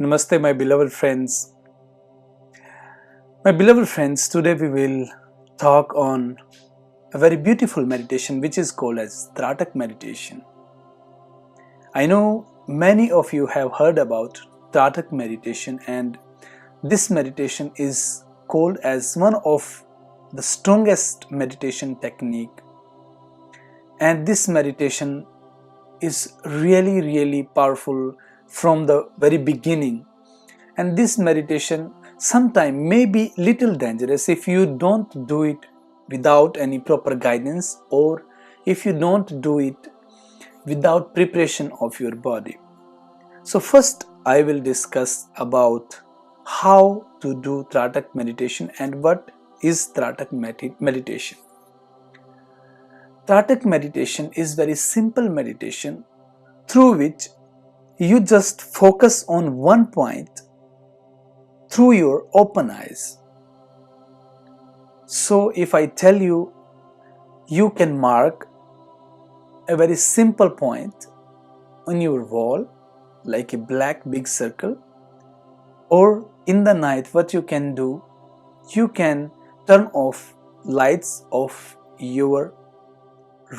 Namaste, my beloved friends. My beloved friends, today we will talk on a very beautiful meditation which is called as Tratak meditation. I know many of you have heard about Tratak meditation, and this meditation is called as one of the strongest meditation technique, and this meditation is really powerful from the very beginning. And this meditation sometimes may be little dangerous if you don't do it without any proper guidance, or if you don't do it without preparation of your body. So first I will discuss about how to do Tratak meditation and what is Tratak meditation. Tratak meditation is very simple meditation through which you just focus on one point through your open eyes. So if I tell you, you can mark a very simple point on your wall like a black big circle, or in the night what you can do, you can turn off lights of your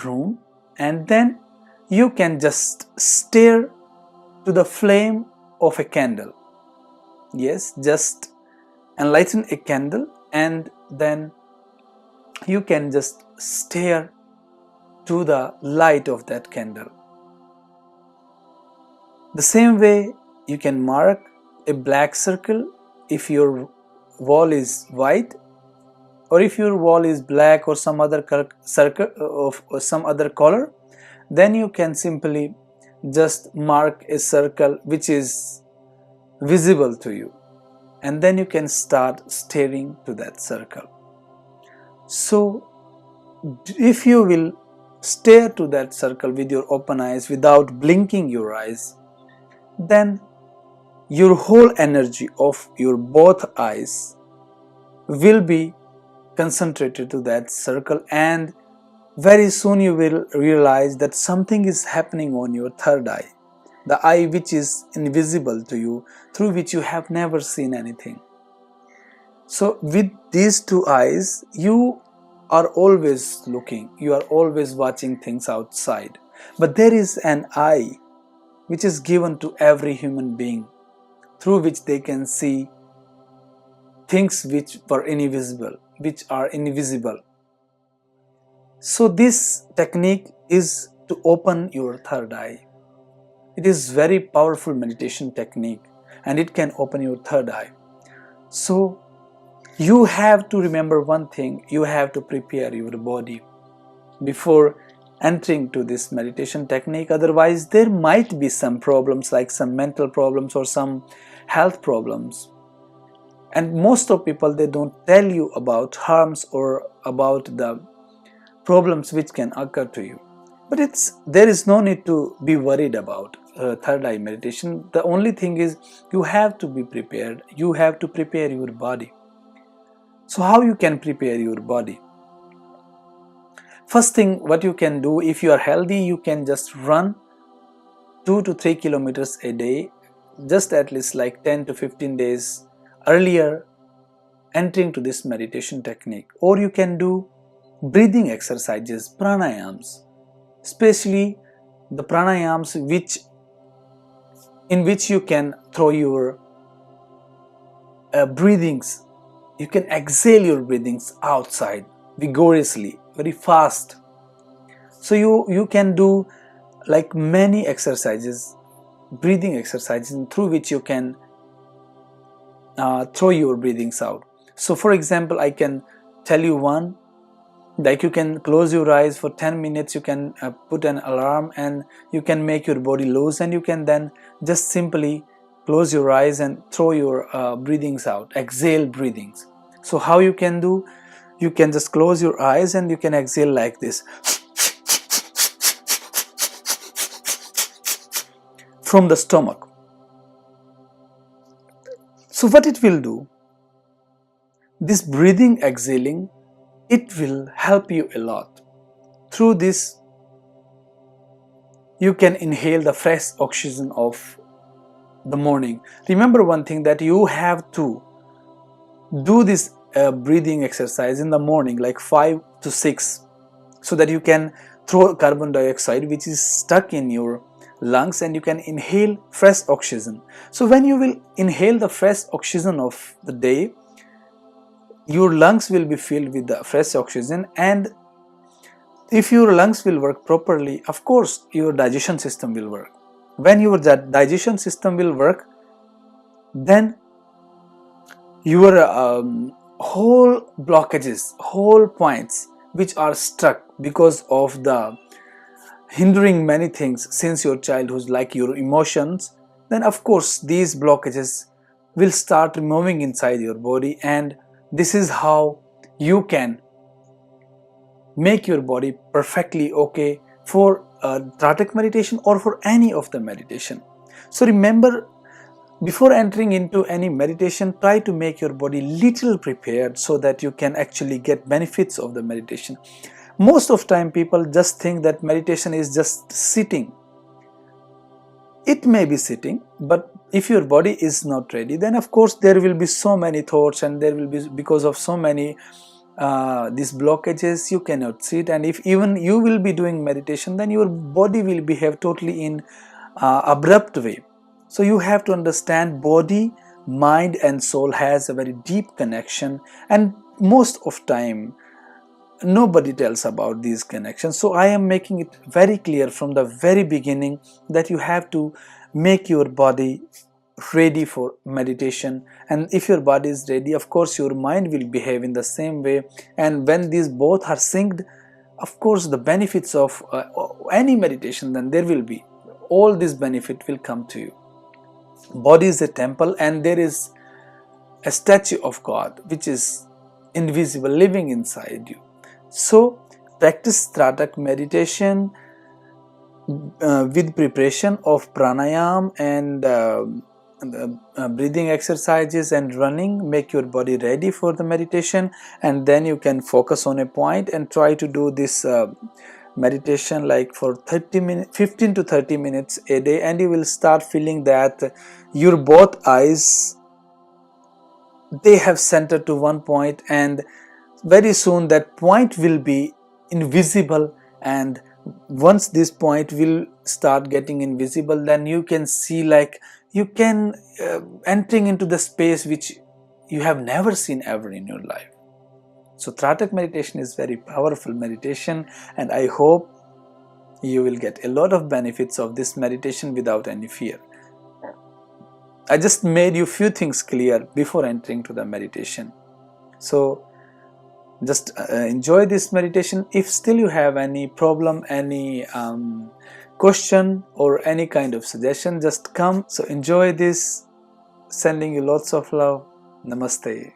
room and then you can just stare to the flame of a candle. Yes, just enlighten a candle and then you can just stare to the light of that candle. The same way you can mark a black circle if your wall is white, or if your wall is black or some other circle or some other color, then you can simply just mark a circle which is visible to you, and then you can start staring to that circle. So if you will stare to that circle with your open eyes without blinking your eyes, then your whole energy of your both eyes will be concentrated to that circle, and very soon you will realize that something is happening on your third eye, the eye which is invisible to you, through which you have never seen anything. So with these two eyes you are always looking, you are always watching things outside, but there is an eye which is given to every human being, through which they can see things which are invisible. So this technique is to open your third eye. It is very powerful meditation technique and it can open your third eye. So you have to remember one thing, you have to prepare your body before entering to this meditation technique. Otherwise there might be some problems, like some mental problems or some health problems. And most of people, they don't tell you about harms or about the problems which can occur to you. But there is no need to be worried about third eye meditation. The only thing is you have to be prepared. You have to prepare your body. So how you can prepare your body? First thing what you can do, if you are healthy, you can just run 2 to 3 kilometers a day, just at least like 10 to 15 days earlier entering to this meditation technique. Or you can do breathing exercises, pranayams, especially the pranayams in which you can throw your breathings, you can exhale your breathings outside vigorously, very fast. So you can do like many exercises, breathing exercises, through which you can throw your breathings out. So for example, I can tell you one, like you can close your eyes for 10 minutes, you can put an alarm and you can make your body loose, and you can then just simply close your eyes and throw your breathings out, exhale breathings. So how you can do, you can just close your eyes and you can exhale like this from the stomach. So what it will do, this breathing exhaling, it will help you a lot. Through this you can inhale the fresh oxygen of the morning, remember one thing, that you have to do this breathing exercise in the morning, like 5 to 6, so that you can throw carbon dioxide which is stuck in your lungs, and you can inhale fresh oxygen. So when you will inhale the fresh oxygen of the day, your lungs will be filled with the fresh oxygen, and if your lungs will work properly, of course your digestion system will work. When your digestion system will work, then your whole blockages, whole points which are stuck because of the hindering many things since your childhood, like your emotions, then of course these blockages will start moving inside your body, and this is how you can make your body perfectly okay for Tratak meditation or for any of the meditation. So remember, before entering into any meditation, try to make your body little prepared so that you can actually get benefits of the meditation. Most of time people just think that meditation is just sitting. It may be sitting, but if your body is not ready, then of course there will be so many thoughts, and there will be, because of so many these blockages, you cannot sit. And if even you will be doing meditation, then your body will behave totally in abrupt way. So you have to understand, body, mind and soul has a very deep connection, and most of time nobody tells about these connections. So I am making it very clear from the very beginning that you have to make your body ready for meditation, and if your body is ready, of course your mind will behave in the same way, and when these both are synced, of course the benefits of any meditation, then there will be, all this benefit will come to you. Body is a temple, and there is a statue of God which is invisible, living inside you. So practice Tratak meditation with preparation of pranayam and breathing exercises and running. Make your body ready for the meditation, and then you can focus on a point and try to do this meditation like for 30 minutes, 15 to 30 minutes a day, and you will start feeling that your both eyes, they have centered to one point, and very soon that point will be invisible, and once this point will start getting invisible, then you can see, like you can entering into the space which you have never seen ever in your life. So Tratak meditation is very powerful meditation, and I hope you will get a lot of benefits of this meditation without any fear. I just made you few things clear before entering to the meditation. So just enjoy this meditation. If still you have any problem, any question or any kind of suggestion, just come. So enjoy this. Sending you lots of love. Namaste.